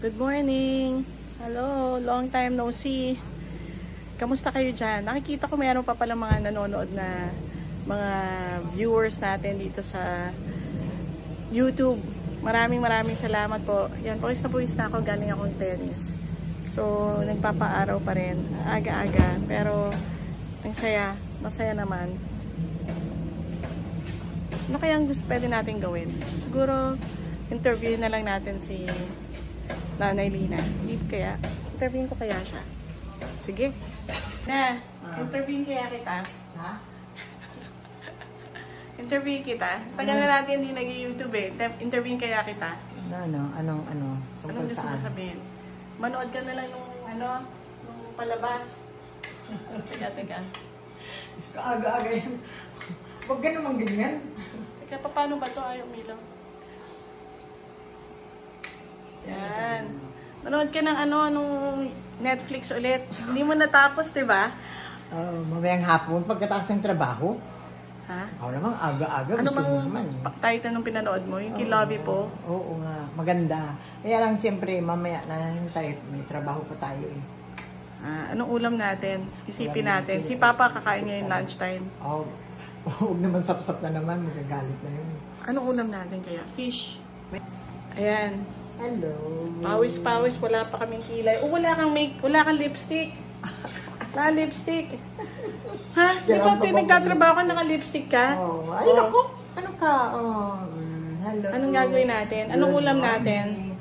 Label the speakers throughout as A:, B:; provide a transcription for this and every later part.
A: Good morning! Hello! Long time no see! Kamusta kayo dyan? Nakikita ko meron pa pala mga nanonood na mga viewers natin dito sa YouTube. Maraming salamat po. Yan, pawis na ako. Galing akong tennis. So, nagpapaaraw pa rin. Aga-aga. Pero, ang saya. Masaya naman. Ano kayang gusto pwede natin gawin? Siguro, interview na lang natin si Nanay Lina. Kaya, interviewin ko kaya siya. Sige. Na, interviewin kaya kita.
B: Ha?
A: Interviewin kita. Tagal na natin hindi nag-YouTube eh. Interviewin kaya kita.
B: Anong
A: Anong gusto mo sabihin? Manood ka na lang nung palabas. Teka.
B: Aga-aga yan. Huwag ka naman ganyan.
A: Teka, paano ba ito? Ayaw umilaw. Yan. Manood ka ng nung Netflix ulit. Hindi mo natapos, diba?
B: Mamayang hapon, pagkatapos ng trabaho.
A: Ha?
B: Ako naman, aga-aga.
A: Ano
B: gusto
A: bang
B: mo naman.
A: title nung pinanood mo? Yung Kilabi po?
B: Oo nga, maganda. Kaya lang siyempre, mamaya na tayo, may trabaho pa tayo eh.
A: Anong ulam natin? Isipin natin. Si Papa kakain ngayon lunchtime.
B: Huwag naman sap-sap na naman, magagalit na yun.
A: Anong ulam natin kaya? Fish. Ayan.
B: Hello.
A: Pawis, wala pa kaming kilay. Wala kang lipstick. Wala lipstick. Ha? Di ba nagtatrabaho ka, naka-lipstick ka?
B: Ay, naku. Ano ka? Hello.
A: Anong gagawin natin? Anong ulam natin?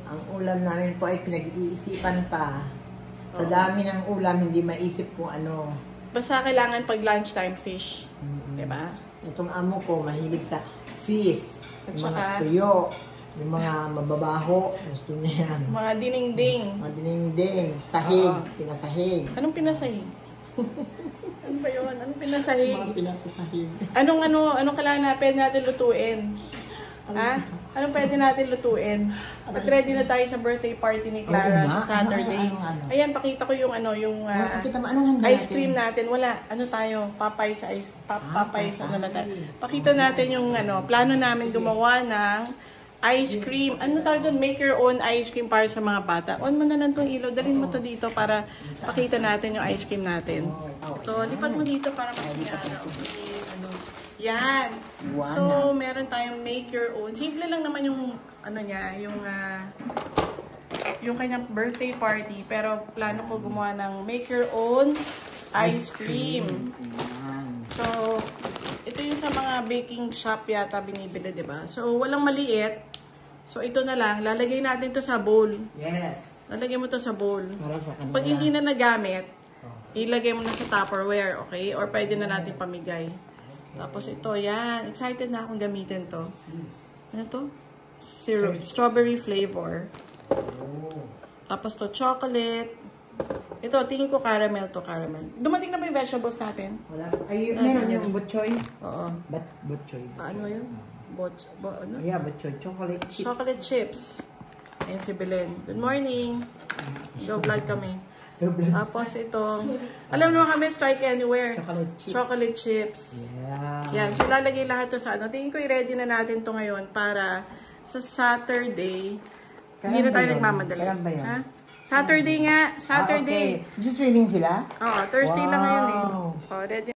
B: Ang ulam namin po ay pinag-iisipan pa. Sa dami ng ulam, hindi maisip kung ano.
A: Basta kailangan pag lunchtime fish. Diba?
B: Itong amo ko, mahilig sa fish.
A: At
B: Yung
A: saka,
B: mga tuyo. Yung mga mababaho. Gusto niya yan.
A: mga dinding.
B: Mga dinding. Sahig. Pinasahig.
A: Anong pinasahig? Ano ba yun? Anong pinasahig?
B: Mga pinasahig.
A: Anong kailangan na pwede natin lutuin? Ha? Anong pwede natin lutuin? At ready na tayo sa birthday party ni Clara sa Saturday. Ayan, pakita ko yung
B: Pakita mo, anong handa
A: ice cream natin. Wala. Ano tayo? Popeyes ice. Popeyes. Ano na tayo? Pakita natin yung plano namin gumawa ng ice cream. Ano tawag doon? Make your own ice cream para sa mga bata. On mo na lang itong ilaw. Dalhin mo to dito para pakita natin yung ice cream natin. So, lipat mo dito para makikita. Yan. So, meron tayong make your own. Simple lang naman yung yung kanyang birthday party. Pero plano ko gumawa ng make your own ice cream. So, ito yung sa mga baking shop yata binibili, diba? So, walang maliit. So, ito na lang. Lalagay natin to sa bowl.
B: Yes.
A: Lalagay mo to sa bowl.
B: Para sa kanila.
A: Pag hindi na nagamit, ilagay mo na sa Tupperware, okay? Or pwede na natin pamigay. Tapos ito, yan. Excited na akong gamitin to. Ano to? Syrup. Strawberry flavor. Tapos to, chocolate. Ito, tingin ko caramel to, caramel. Dumating na ba yung vegetables natin?
B: Wala. Ay, meron yung butchoy.
A: Oo.
B: Butchoy.
A: Ano yun? Ano?
B: Yeah, butchoy. Chocolate chips.
A: Chocolate chips. Ayan si Belen. Good morning. Go vlog kami. Tapos ito. Alam naman kami, strike anywhere.
B: Chocolate chips.
A: Chocolate chips.
B: Yeah.
A: Yan. So, lalagay lahat to sa Tingin ko, i-ready na natin to ngayon para sa Saturday. Hindi na tayo nagmamadali.
B: Kailan ba yun?
A: Ha? Saturday nga. Saturday.
B: Okay. Just swimming sila?
A: Oo, Thursday lang ngayon eh.
B: Wow.
A: Oh, ready.